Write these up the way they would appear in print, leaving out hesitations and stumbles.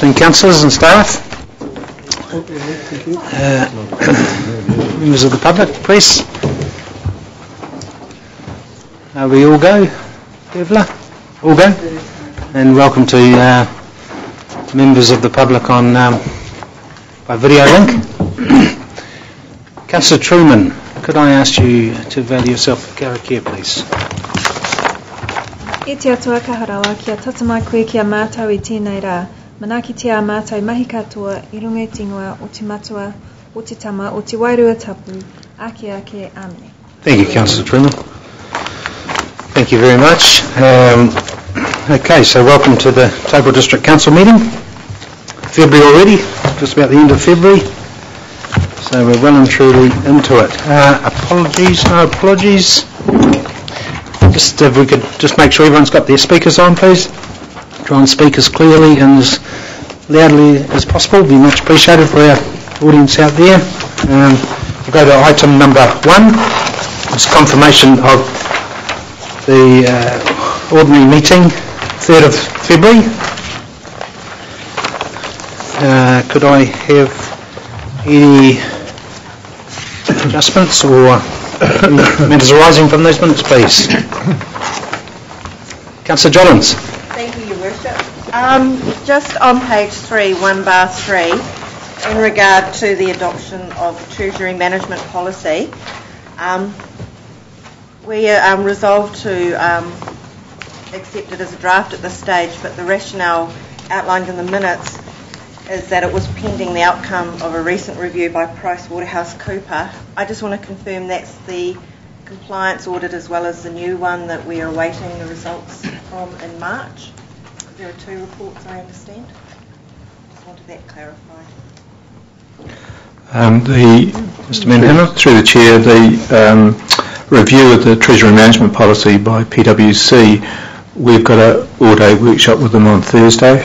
afternoon, councillors and staff. Members of the public, please. We all go, Devla? All go? And welcome to members of the public on by video link. Councillor Truman, could I ask you to avail yourself of karakia, please? E te atua kaharawa kia tatamai koe kia mātau I tēnei rā. Manaki te a mātau mahi katoa, I runga I tingoa, o te matua, o te tama, o te wairua tapu, ake, ame. Thank you, Councillor Truman. Thank you very much. Okay, so welcome to the Taupo District Council meeting. February already, just about the end of February. So we're well and truly into it. No apologies. Just if we could just make sure everyone's got their speakers on, please. Try and speak as clearly and as loudly as possible. Be much appreciated for our audience out there. We'll go to item number 1. It's confirmation of the ordinary meeting, 3rd of February. Could I have any adjustments or matters arising from those minutes, please? Councillor Jollins. Thank you, Your Worship. Just on page 3, 1/3, in regard to the adoption of the Treasury Management Policy, we are resolved to accept it as a draft at this stage, but the rationale outlined in the minutes is that it was pending the outcome of a recent review by PricewaterhouseCoopers. I just want to confirm that's the compliance audit as well as the new one that we are awaiting the results from in March. There are 2 reports, I understand. Just wanted that clarified. Mr. Manhattan. Through the Chair, the review of the Treasury Management Policy by PwC, we've got an all-day workshop with them on Thursday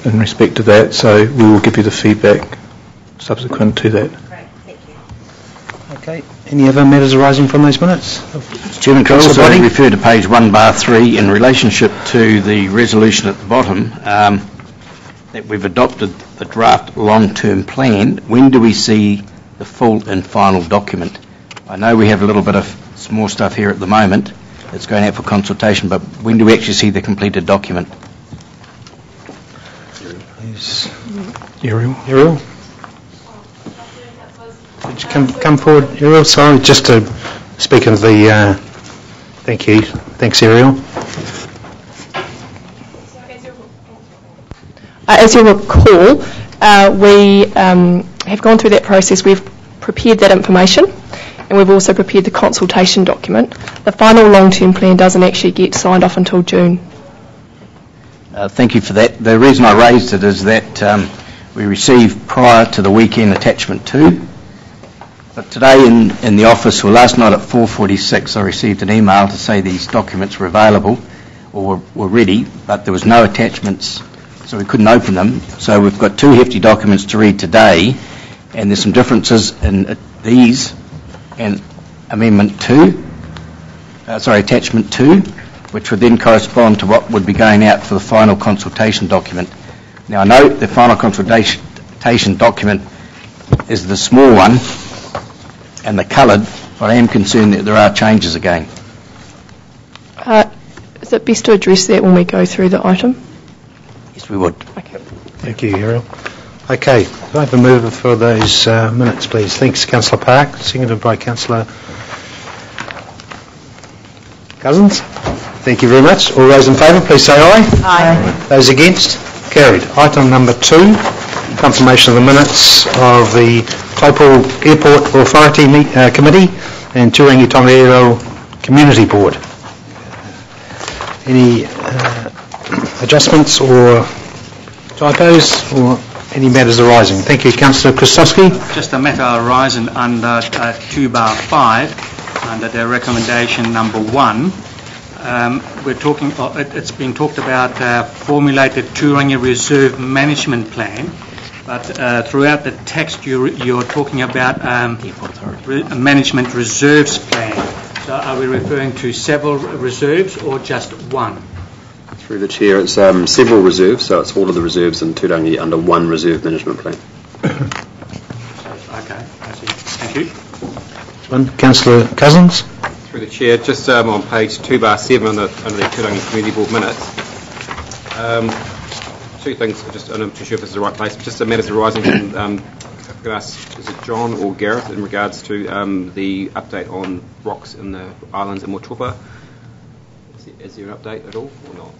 in respect to that, so we will give you the feedback subsequent to that. Great, thank you. Okay, any other matters arising from those minutes? Chairman, can I also refer to page 1/3 in relationship to the resolution at the bottom that we've adopted the draft long-term plan. When do we see the full and final document? I know we have a little bit of small stuff here at the moment that's going out for consultation, but when do we actually see the completed document? Please. Ariel? Could you come forward, Ariel? Sorry, just to speak of the... thank you. Thanks, Ariel. As you'll recall, we have gone through that process. We've prepared that information, and we've also prepared the consultation document. The final long-term plan doesn't actually get signed off until June. Thank you for that. The reason I raised it is that we received prior to the weekend attachment 2, but today in the office, or last night at 4:46, I received an email to say these documents were available or were ready, but there was no attachments, so we couldn't open them. So we've got 2 hefty documents to read today, and there's some differences in these and attachment 2, which would then correspond to what would be going out for the final consultation document. Now, I know the final consultation document is the small one and the coloured, but I am concerned that there are changes again. Is it best to address that when we go through the item? Yes, we would. Okay. Thank you, Ariel. Okay, could I have a mover for those minutes, please? Thanks, Councillor Park. Seconded by Councillor Cousins. Thank you very much. All those in favour, please say aye. Aye. Those against? Carried. Item number 2, confirmation of the minutes of the Taupo Airport Authority Committee and Turangi-Tongariro Community Board. Any adjustments or typos or any matters arising? Thank you, Councillor Krastowski. Just a matter arising under 2/5, under the recommendation number 1. We're talking. It's been talked about formulated Turangi Reserve Management Plan, but throughout the text you're talking about Management Reserves Plan. So are we referring to several reserves or just one? Through the Chair, it's several reserves, so it's all of the reserves in Turangi under one reserve management plan. Okay, I see. Thank you. Councillor Cousins. Through the Chair, just on page 2/7 under the Turangi Community Board minutes. Two things, I'm not too sure if this is the right place, just the matters arising from, if I could ask, is it John or Gareth, in regards to the update on rocks in the islands in Motupa? Is there an update at all or not?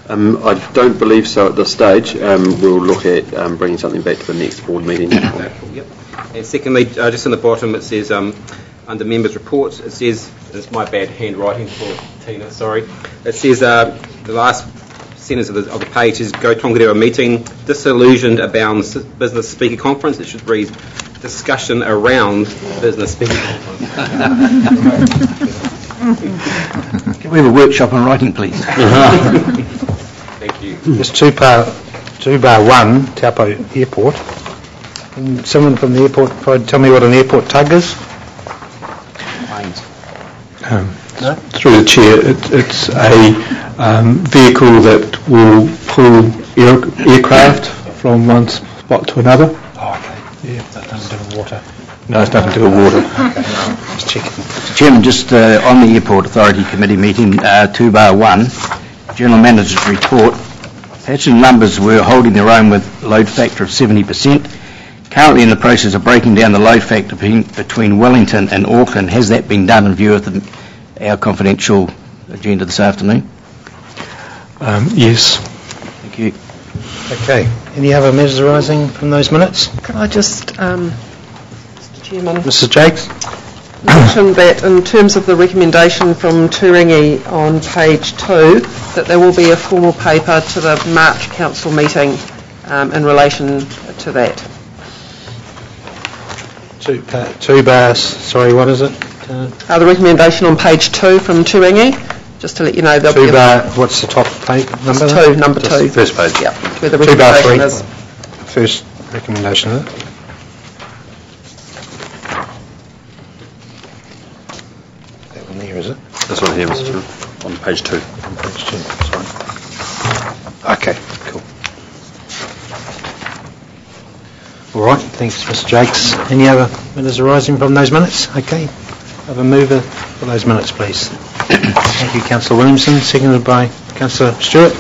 I don't believe so at this stage. We'll look at bringing something back to the next board meeting. Yep. And secondly, just in the bottom it says, under members' reports, it says, it's my bad handwriting for Tina, sorry. It says, the last sentence of the page is, Go Tongariro meeting, disillusioned about business speaker conference. It should read, discussion around business speaker conference. Can we have a workshop on writing, please? Thank you. It's 2/1, Taupo Airport. Can someone from the airport tell me what an airport tug is? Through the Chair, it's a vehicle that will pull aircraft from one spot to another. Oh, okay. Yeah, that doesn't do with water. No, it's nothing to do with water. Just checking. Chairman, just on the Airport Authority Committee meeting, 2/1, General Manager's report, passenger numbers were holding their own with load factor of 70%. Currently in the process of breaking down the load factor between Wellington and Auckland. Has that been done in view of our confidential agenda this afternoon? Yes. Thank you. Okay. Any other matters arising from those minutes? Could I just, Mr Chairman, Mrs. Jakes? mention that in terms of the recommendation from Turangi on page 2, that there will be a formal paper to the March Council meeting in relation to that. Two bars, sorry, what is it? The recommendation on page 2 from Turangi, just to let you know, there'll be what's the top page number? Number 2. First page. Yeah, where the 2/3. recommendation is. First recommendation, is it? That one there, is it? This one here, Mr. Chairman, on page 2. On page 2, sorry. Okay, cool. All right, thanks, Mr. Jakes. Any other matters arising from those minutes? Okay. Have a mover for those minutes, please. Thank you, Councillor Williamson, seconded by Councillor Stewart.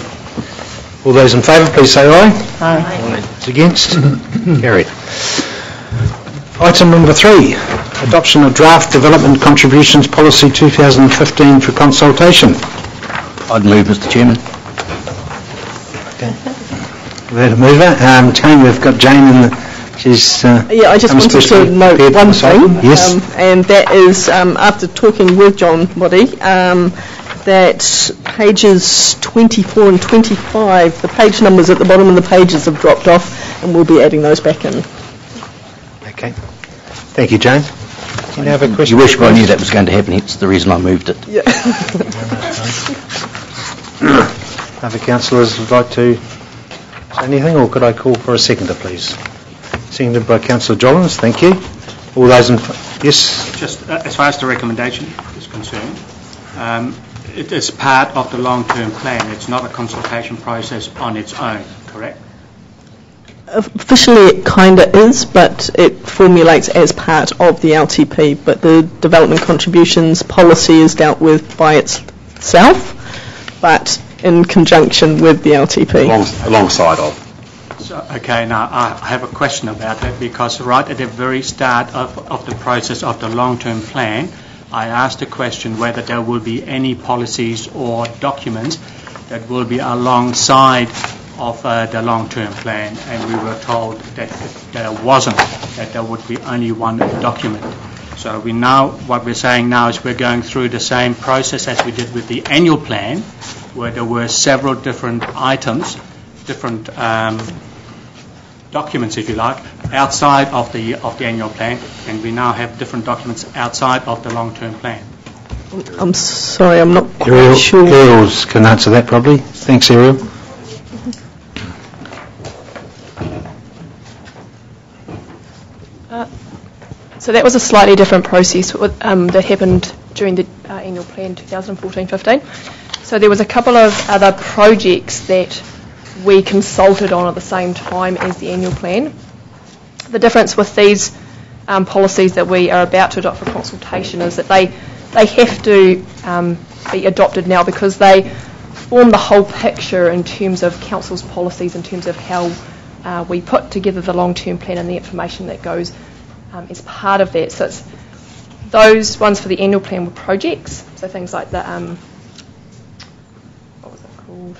All those in favour, please say aye. Aye. Those against? Carried. Item number 3, adoption of draft development contributions policy 2015 for consultation. I'd move, Mr Chairman. Okay. We had a mover. Jane, we've got Jane in the... She's, yeah, I just wanted to note one thing, yes. And that is, after talking with John Waddy, that pages 24 and 25, the page numbers at the bottom of the pages have dropped off, and we'll be adding those back in. Okay. Thank you, Jane. Do you have a question? You wish I knew that was going to happen, it's the reason I moved it. Yeah. Other councillors would like to say anything, or could I call for a seconder, please? Seconded by Councillor Jollins, thank you. All those in... Yes? Just as far as the recommendation is concerned, it is part of the long-term plan. It's not a consultation process on its own, correct? Officially it kind of is, but it formulates as part of the LTP, but the development contributions policy is dealt with by itself, but in conjunction with the LTP. Alongside of. So, okay, now I have a question about that, because right at the very start of the process of the long-term plan, I asked the question whether there will be any policies or documents that will be alongside of the long-term plan, and we were told that there wasn't, that there would be only one document. So what we're saying now is we're going through the same process as we did with the annual plan, where there were several different items, different documents, if you like, outside of the annual plan, and we now have different documents outside of the long-term plan. I'm sorry, I'm not quite sure. Ariel can answer that probably. Thanks, Ariel. So that was a slightly different process that happened during the annual plan 2014-15. So there was a couple of other projects that we consulted on at the same time as the annual plan. The difference with these policies that we are about to adopt for consultation is that they have to be adopted now because they form the whole picture in terms of council's policies, in terms of how we put together the long-term plan and the information that goes as part of that. So it's those ones for the annual plan were projects, so things like the what was it called?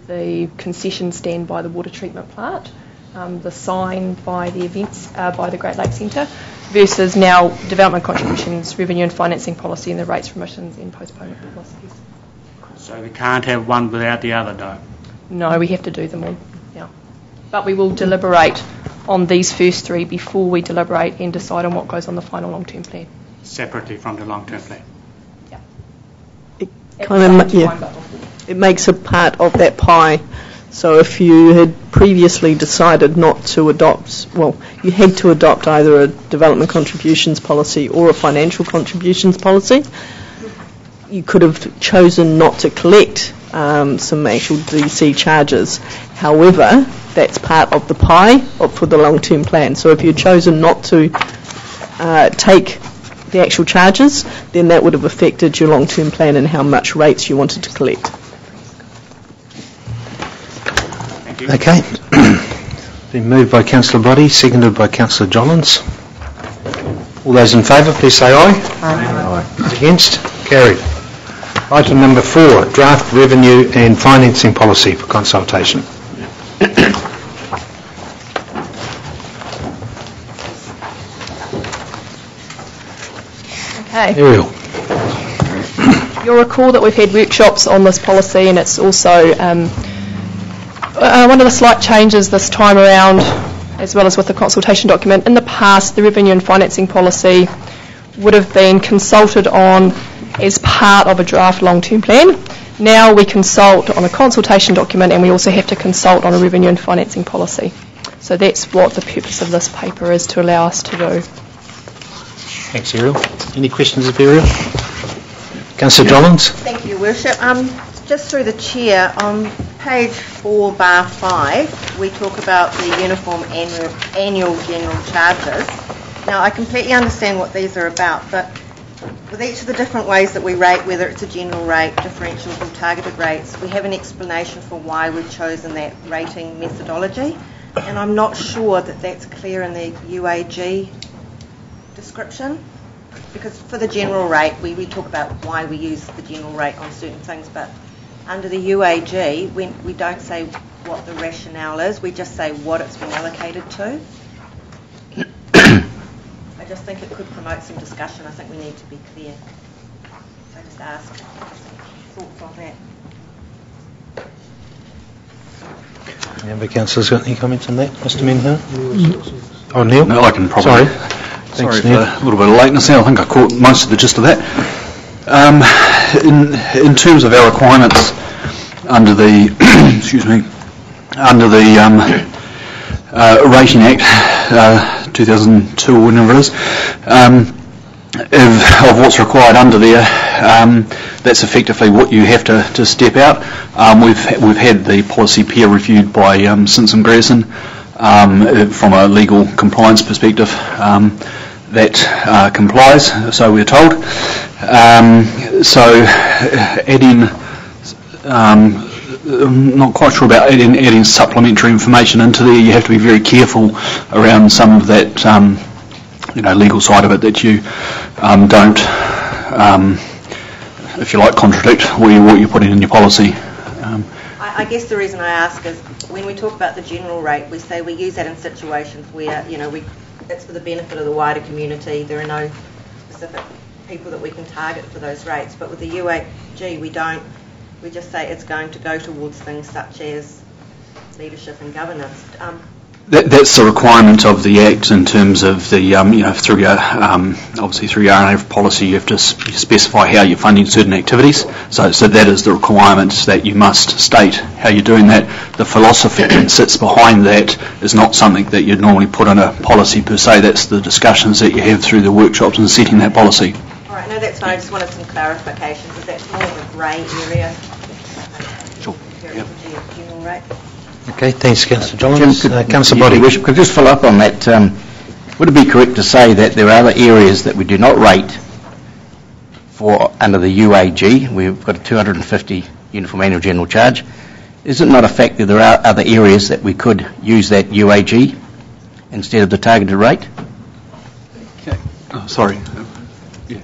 The concession stand by the water treatment plant, the sign by the events by the Great Lakes Centre, versus now development contributions, revenue and financing policy, and the rates, remissions and postponement policies. So we can't have one without the other, though? No, we have to do them all now. But we will deliberate on these first three before we deliberate and decide on what goes on the final long-term plan. Separately from the long-term plan? Yeah. It makes a part of that pie. So if you had previously decided not to adopt, well, you had to adopt either a development contributions policy or a financial contributions policy, you could have chosen not to collect some actual DC charges. However, that's part of the pie for the long-term plan. So if you'd chosen not to take the actual charges, then that would have affected your long-term plan and how much rates you wanted to collect. Okay. Been moved by Councillor Boddy, seconded by Councillor Jollins. All those in favour, please say aye. Aye. Against? Carried. Item number 4, draft revenue and financing policy for consultation. Okay. Ariel. You'll recall that we've had workshops on this policy, and it's also one of the slight changes this time around, as well as with the consultation document. In the past, the revenue and financing policy would have been consulted on as part of a draft long-term plan. Now we consult on a consultation document, and we also have to consult on a revenue and financing policy. So that's what the purpose of this paper is, to allow us to do. Thanks, Ariel. Any questions of Ariel? Councillor Jollins. Thank you, Worship. Just through the chair, on page 4/5, we talk about the uniform annual general charges. Now, I completely understand what these are about, but with each of the different ways that we rate, whether it's a general rate, differentials or targeted rates, we have an explanation for why we've chosen that rating methodology, and I'm not sure that that's clear in the UAG description, because for the general rate, we talk about why we use the general rate on certain things, but under the UAG, we don't say what the rationale is, we just say what it's been allocated to. I just think it could promote some discussion. I think we need to be clear. So I just ask thoughts on that. Any other councillors got any comments on that? Mr. Menhill? Oh, Neil? No, I can probably... Sorry. Sorry Thanks, for Neil. a little bit of lateness there. I think I caught most of the gist of that. In terms of our requirements under the under the Rating Act 2002 or whatever it is, of what's required under there, that's effectively what you have to step out. We've had the policy peer reviewed by Simpson Grierson from a legal compliance perspective. That complies, so we're told. So adding, I'm not quite sure about adding supplementary information into there. You have to be very careful around some of that, legal side of it, that you don't, if you like, contradict what you're putting in your policy. I guess the reason I ask is when we talk about the general rate, we say we use that in situations where, it's for the benefit of the wider community. There are no specific people that we can target for those rates. But with the UAG, we don't. We just say it's going to go towards things such as leadership and governance. That's the requirement of the Act in terms of the, through your, obviously through your RNF policy, you have to specify how you're funding certain activities. So that is the requirement, that you must state how you're doing that. The philosophy that sits behind that is not something that you'd normally put in a policy per se. That's the discussions that you have through the workshops and setting that policy. All right, no, that's fine. I just wanted some clarification, because that's more of a grey area general rate. Okay, thanks, Councillor Jollins. Councillor Body. Your Worship, could I just follow up on that? Would it be correct to say that there are other areas that we do not rate for under the UAG? We've got a 250 uniform annual general charge. Is it not a fact that there are other areas that we could use that UAG instead of the targeted rate? Okay. Oh, sorry. Yeah.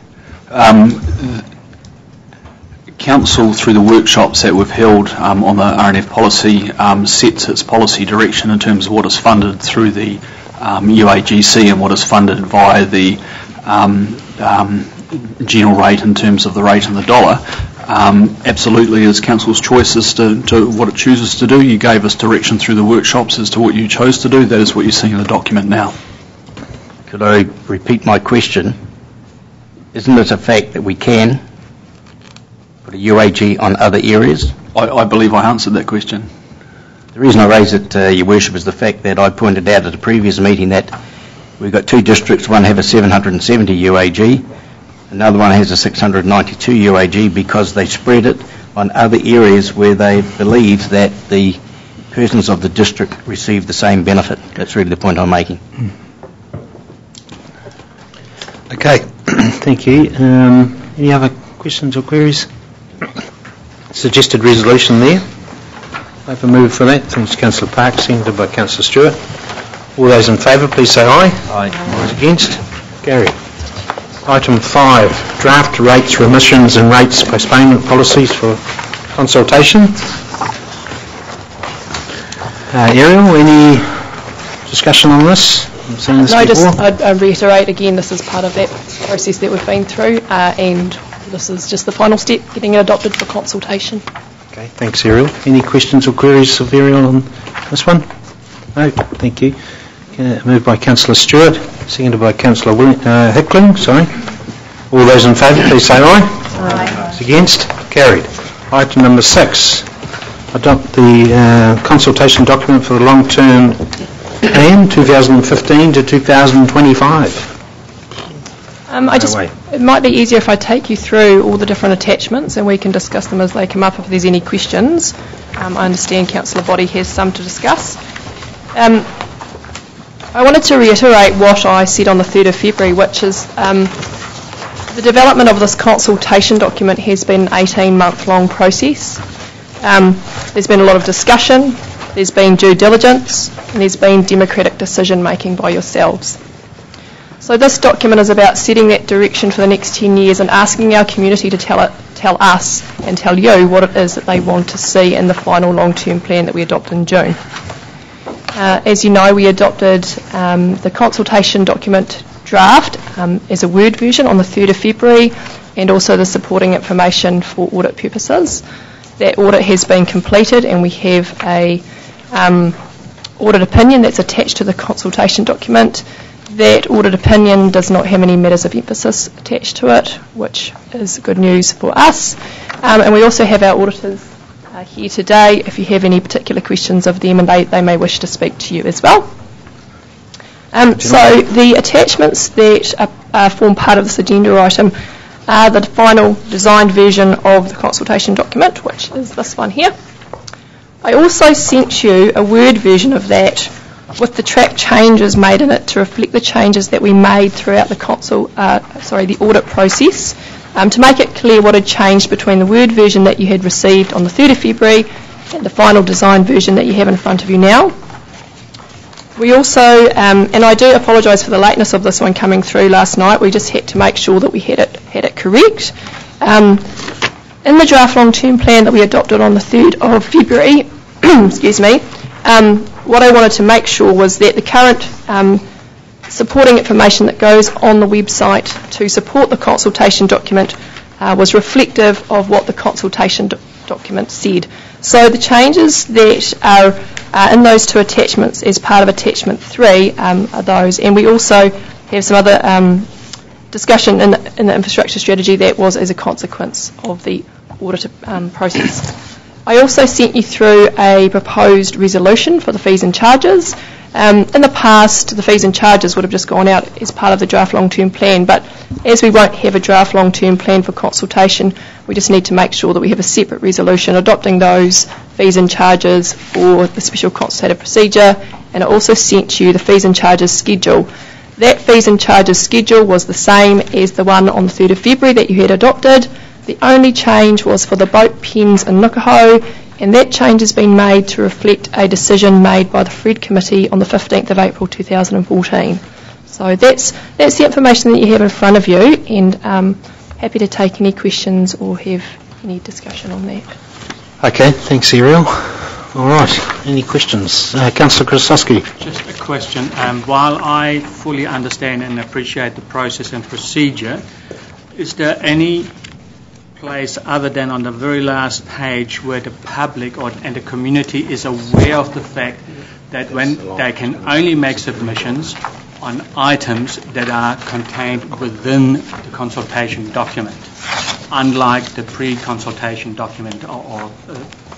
Council, through the workshops that we've held on the RNF policy, sets its policy direction in terms of what is funded through the UAGC and what is funded via the general rate in terms of the rate and the dollar. Absolutely, as Council's choice as to what it chooses to do. You gave us direction through the workshops as to what you chose to do. That is what you're seeing in the document now. Could I repeat my question? Isn't it a fact that we can put a UAG on other areas? I believe I answered that question. The reason I raise it, Your Worship, is the fact that I pointed out at a previous meeting that we've got two districts, one have a 770 UAG, another one has a 692 UAG because they spread it on other areas where they believe that the persons of the district receive the same benefit. That's really the point I'm making. Okay, thank you. Any other questions or queries? Suggested resolution there. I have a move for that. Thanks, Councillor Park, seconded by Councillor Stewart. All those in favour, please say aye. Aye. Those against? Carried. Item 5, draft rates, remissions and rates postponement policies for consultation. Ariel, any discussion on this? I've seen this before. I'd reiterate again, this is part of that process that we've been through, and this is just the final step, getting it adopted for consultation. Okay, thanks, Ariel. Any questions or queries of Ariel on this one? No, thank you. Moved by Councillor Stewart, seconded by Councillor Hickling. All those in favour, please say aye. Aye. Those against? Carried. Item number 6, adopt the consultation document for the long-term plan 2015 to 2025. It might be easier if I take you through all the different attachments and we can discuss them as they come up if there's any questions. I understand Councillor Body has some to discuss. I wanted to reiterate what I said on the 3rd of February, which is the development of this consultation document has been an 18-month-long process. There's been a lot of discussion, there's been due diligence, and there's been democratic decision-making by yourselves. So this document is about setting that direction for the next 10 years and asking our community to tell us and tell you what it is that they want to see in the final long-term plan that we adopt in June. As you know, we adopted the consultation document draft as a Word version on the 3rd of February, and also the supporting information for audit purposes. That audit has been completed and we have a audit opinion that's attached to the consultation document. That audit opinion does not have any matters of emphasis attached to it, which is good news for us. And we also have our auditors here today if you have any particular questions of them, and they may wish to speak to you as well. So the attachments that form part of this agenda item are the final designed version of the consultation document, which is this one here. I also sent you a Word version of that with the track changes made in it to reflect the changes that we made throughout the audit process, to make it clear what had changed between the Word version that you had received on the 3rd of February and the final design version that you have in front of you now. We also, and I do apologise for the lateness of this one coming through last night, we just had to make sure that we had it correct. In the draft long-term plan that we adopted on the 3rd of February, excuse me, what I wanted to make sure was that the current supporting information that goes on the website to support the consultation document was reflective of what the consultation document said. So the changes that are in those two attachments as part of attachment 3 are those, and we also have some other discussion in the infrastructure strategy that was as a consequence of the audit process. I also sent you through a proposed resolution for the fees and charges. In the past, the fees and charges would have just gone out as part of the draft long-term plan, but as we won't have a draft long-term plan for consultation, we just need to make sure that we have a separate resolution adopting those fees and charges for the special consultative procedure, and I also sent you the fees and charges schedule. That fees and charges schedule was the same as the one on the 3rd of February that you had adopted. The only change was for the boat pens and nukaho, and that change has been made to reflect a decision made by the Fred Committee on the 15th of April 2014. So that's the information that you have in front of you, and happy to take any questions or have any discussion on that. Okay, thanks, Ariel. All right, any questions? Councillor Krasowski. Just a question. While I fully understand and appreciate the process and procedure, is there any place other than on the very last page where the public and the community is aware of the fact that when they can only make submissions on items that are contained within the consultation document, unlike the pre-consultation document or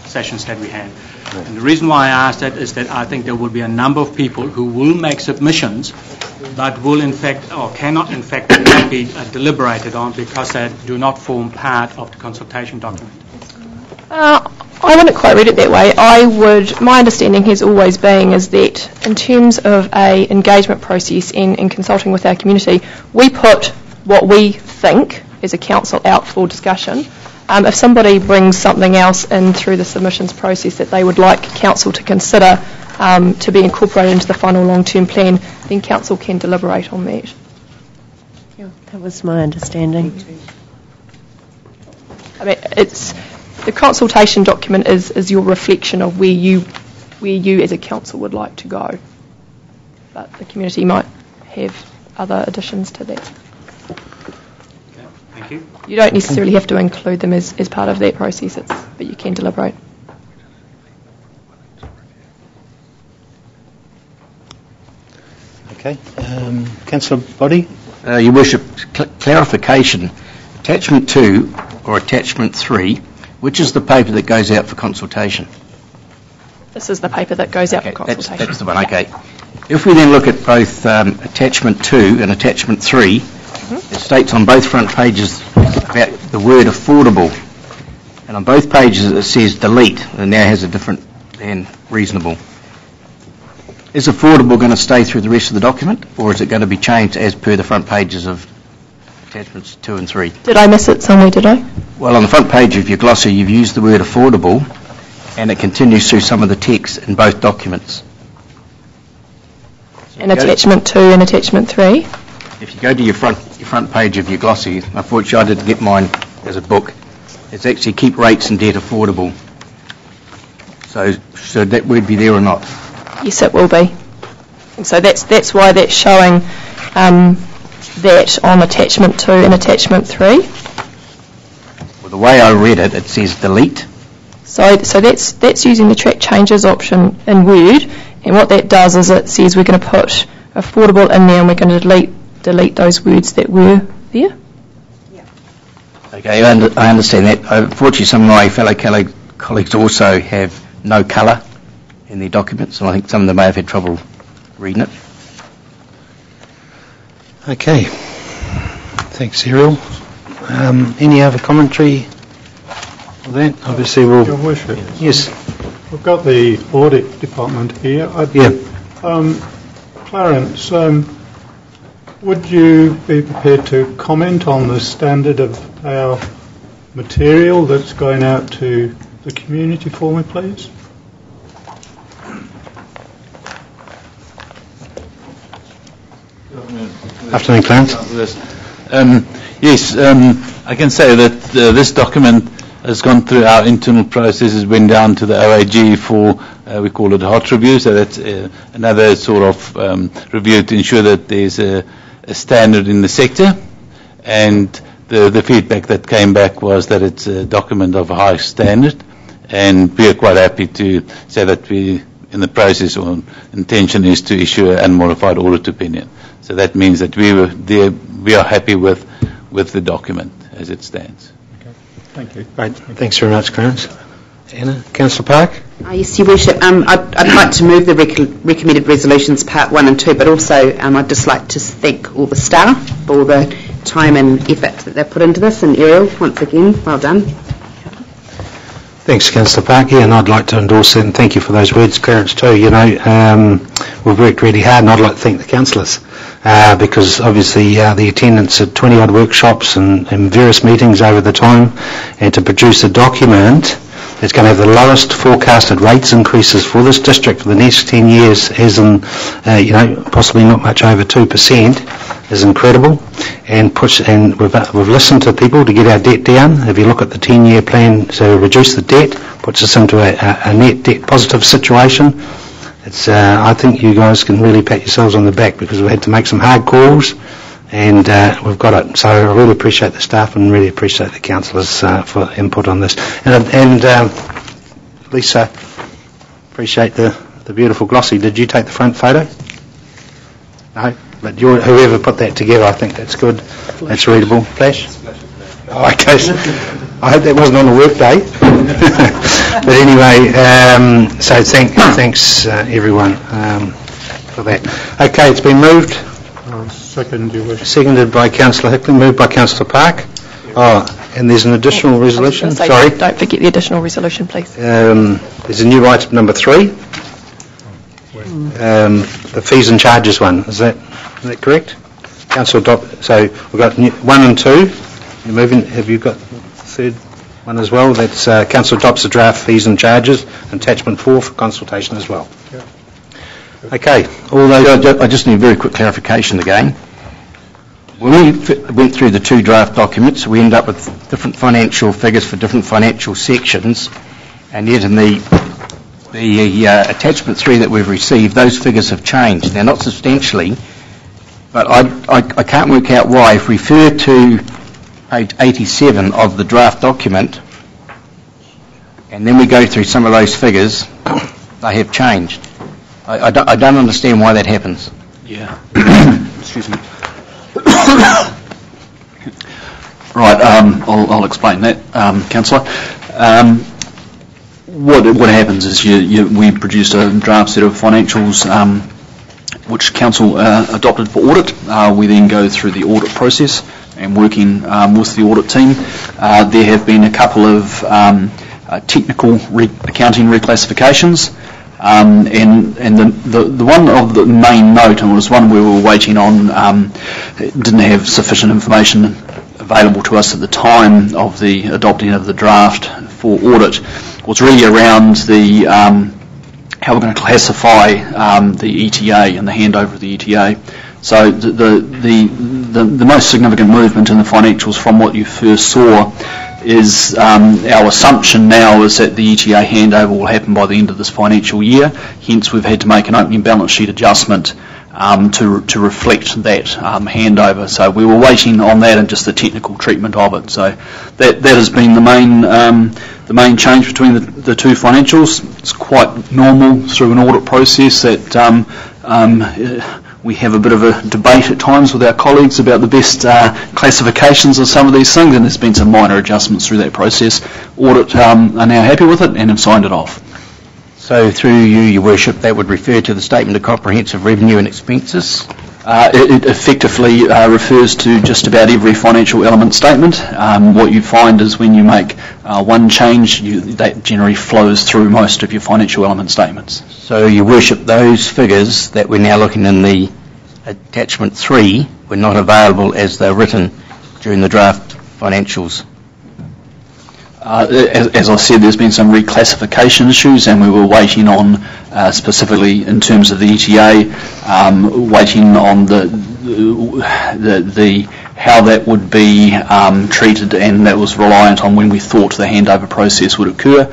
sessions that we had? And the reason why I ask that is that I think there will be a number of people who will make submissions but will in fact, or cannot in fact, not be deliberated on because they do not form part of the consultation document. I wouldn't quite read it that way. My understanding has always been is that in terms of a engagement process and consulting with our community, we put what we think as a council out for discussion. If somebody brings something else in through the submissions process that they would like council to consider to be incorporated into the final long-term plan, then council can deliberate on that. Yeah, that was my understanding. I mean, the consultation document is your reflection of where you as a council would like to go, but the community might have other additions to that. Okay, thank you. You don't necessarily have to include them as part of that process, but you can deliberate. Okay, Councillor Boddy. Your Worship, clarification. Attachment 2 or Attachment 3, which is the paper that goes out for consultation? This is the paper that goes out for consultation. That's the one, okay. If we then look at both Attachment 2 and Attachment 3, it states on both front pages about the word affordable. And on both pages it says delete, and now has a different than reasonable. Is affordable going to stay through the rest of the document, or is it going to be changed as per the front pages of Attachments 2 and 3? Did I miss it somewhere, did I? Well, on the front page of your glossary you've used the word affordable, and it continues through some of the text in both documents. In Attachment 2 and Attachment 3? If you go to your front page of your glossary, unfortunately I didn't get mine as a book, it's actually keep rates and debt affordable. So should that word be there or not? Yes, it will be. And so that's why that's showing that on Attachment 2 and Attachment 3. Well, the way I read it, it says delete. So that's using the track changes option in Word, and what that does is it says we're going to put affordable in there and we're going to delete those words that were there. Yeah. Okay, I understand that. Unfortunately, some of my fellow colleagues also have no colour in their documents, and I think some of them may have had trouble reading it. Okay, thanks, Ariel. Any other commentary on that? Obviously, we'll. Your Worship. Yes. We've got the audit department here. Clarence, would you be prepared to comment on the standard of our material that's going out to the community for me, please? Afternoon, Clarence. Yes, I can say that this document has gone through our internal processes, went down to the OAG for, we call it a hot review, so that's another sort of review to ensure that there's a standard in the sector, and the feedback that came back was that it's a document of a high standard, and we are quite happy to say that we, in the process, or intention is to issue an unmodified audit opinion. So that means that we are happy with the document as it stands. Okay. Thank you. Right. Thanks very much, Clarence. Anna, Councillor Park? Yes, Your Worship. I'd like to move the recommended resolutions part 1 and 2, but also I'd just like to thank all the staff for all the time and effort that they've put into this, and Ariel, once again, well done. Thanks, Councillor Park. Yeah, and I'd like to endorse it, and thank you for those words, Clarence, too. You know, we've worked really hard, and I'd like to thank the councillors, because obviously the attendance at 20-odd workshops and various meetings over the time, and to produce a document that's going to have the lowest forecasted rates increases for this district for the next 10 years, as in, you know, possibly not much over 2%, is incredible. And we've listened to people to get our debt down. If you look at the 10-year plan to reduce the debt, puts us into a net debt positive situation. It's, I think you guys can really pat yourselves on the back, because we've had to make some hard calls, and we've got it. So I really appreciate the staff and really appreciate the councillors for input on this. And Lisa, appreciate the beautiful glossy. Did you take the front photo? No? But whoever put that together, I think that's good. That's readable. Flash? Oh, okay. I hope that wasn't on a work day. But anyway, so thanks everyone for that. Okay, it's been moved. Second, Your Worship. Seconded by Councillor Hickley, moved by Councillor Park. Oh, and there's an additional resolution. Sorry. Don't forget the additional resolution, please. There's a new item number 3. The fees and charges one. Is that correct? Councillor Dopp. So we've got 1 and 2. You're moving. Have you got the third one as well? That's Councillor Dopp's the draft fees and charges, attachment 4 for consultation as well. Yeah. Okay. All those. I just need a very quick clarification again. When we went through the 2 draft documents, we ended up with different financial figures for different financial sections, and yet in the attachment 3 that we've received, those figures have changed. They're not substantially, but I can't work out why. If we refer to page 87 of the draft document, and then we go through some of those figures, they have changed. I don't understand why that happens. Yeah. Excuse me. Right, I'll explain that, Councillor. What happens is we produced a draft set of financials which Council adopted for audit. We then go through the audit process and working with the audit team. There have been a couple of technical accounting reclassifications. And the one of the main note, and was one we were waiting on, didn't have sufficient information available to us at the time of the adopting of the draft for audit, was really around the how we're going to classify the ETA and the handover of the ETA. So the most significant movement in the financials from what you first saw is our assumption now is that the ETA handover will happen by the end of this financial year. Hence, we've had to make an opening balance sheet adjustment to reflect that handover. So we were waiting on that and just the technical treatment of it. So that has been the main change between the 2 financials. It's quite normal through an audit process that we have a bit of a debate at times with our colleagues about the best classifications of some of these things, and there's been some minor adjustments through that process. Audit are now happy with it and have signed it off. So through you, Your Worship, that would refer to the Statement of Comprehensive Revenue and Expenses? It effectively refers to just about every financial element statement. What you find is when you make one change, that generally flows through most of your financial element statements. So, Your Worship, those figures that we're now looking in the attachment 3 were not available as they're written during the draft financials? As I said, there's been some reclassification issues, and we were waiting on, specifically in terms of the ETA, waiting on the how that would be treated, and that was reliant on when we thought the handover process would occur.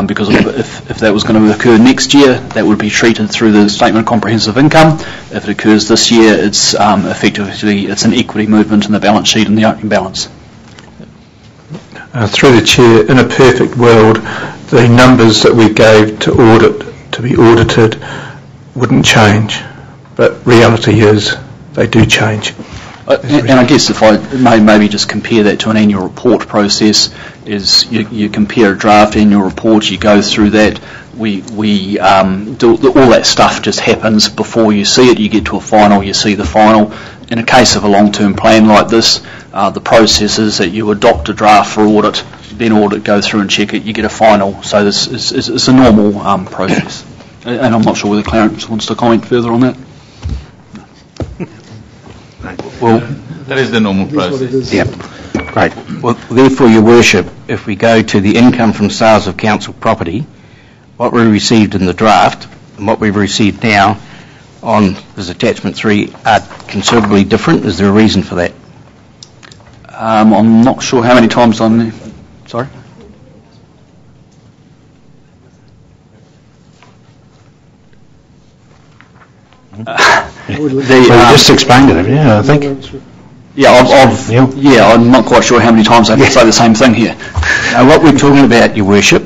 Because if that was going to occur next year, that would be treated through the Statement of Comprehensive Income. If it occurs this year, it's effectively an equity movement in the balance sheet and the opening balance. Through the Chair, in a perfect world, the numbers that we gave to be audited wouldn't change, but reality is they do change. And I guess if I may maybe just compare that to an annual report process, is you compare a draft annual report, you go through that. We do all that stuff just happens before you see it. You get to a final, you see the final. In a case of a long-term plan like this, the process is that you adopt a draft for audit, then audit, go through and check it, you get a final. So this is a normal process. And I'm not sure whether Clarence wants to comment further on that. Well, that is the normal process. Yep. Great. Well, therefore, Your Worship, if we go to the income from sales of council property, what we received in the draft and what we've received now on this attachment 3 are considerably different. Is there a reason for that? I'm not sure how many times on... Sorry? You just explained it, yeah, I think. Yeah, I'm not quite sure how many times I have to say the same thing here. Now, what we're talking about, Your Worship,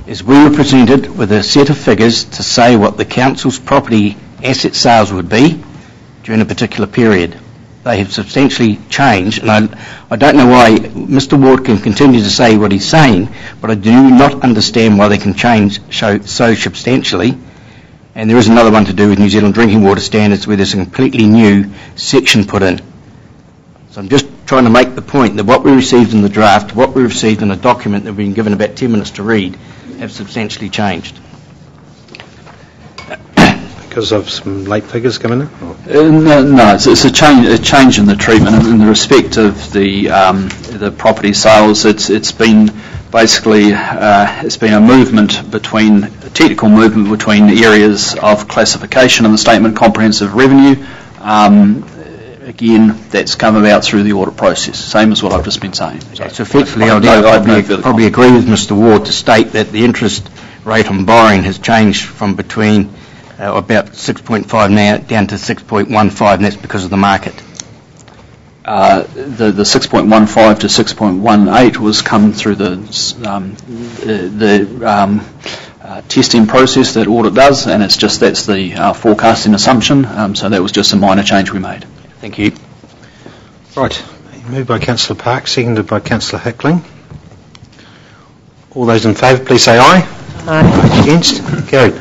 is we were presented with a set of figures to say what the council's property asset sales would be during a particular period. They have substantially changed, and I don't know why Mr Ward can continue to say what he's saying, but I do not understand why they can change so substantially. And there is another one to do with New Zealand drinking water standards where there's a completely new section put in. So I'm just trying to make the point that what we received in the draft, what we received in a document that we've been given about 10 minutes to read, have substantially changed. Because of some late figures coming in? No, it's a change in the treatment in the respect of the property sales. It's been basically it's been a technical movement between areas of classification in the Statement of Comprehensive Revenue. Again, that's come about through the audit process, same as what I've just been saying. So effectively, I'd probably agree with Mr Ward to state that the interest rate on borrowing has changed from between about 6.5 now down to 6.15, and that's because of the market. The 6.15 to 6.18 was come through the testing process that audit does, and it's just that's the forecasting assumption. So that was just a minor change we made. Thank you. Right. Moved by Councillor Park, seconded by Councillor Hickling. All those in favour, please say aye. Aye. Against? Carried.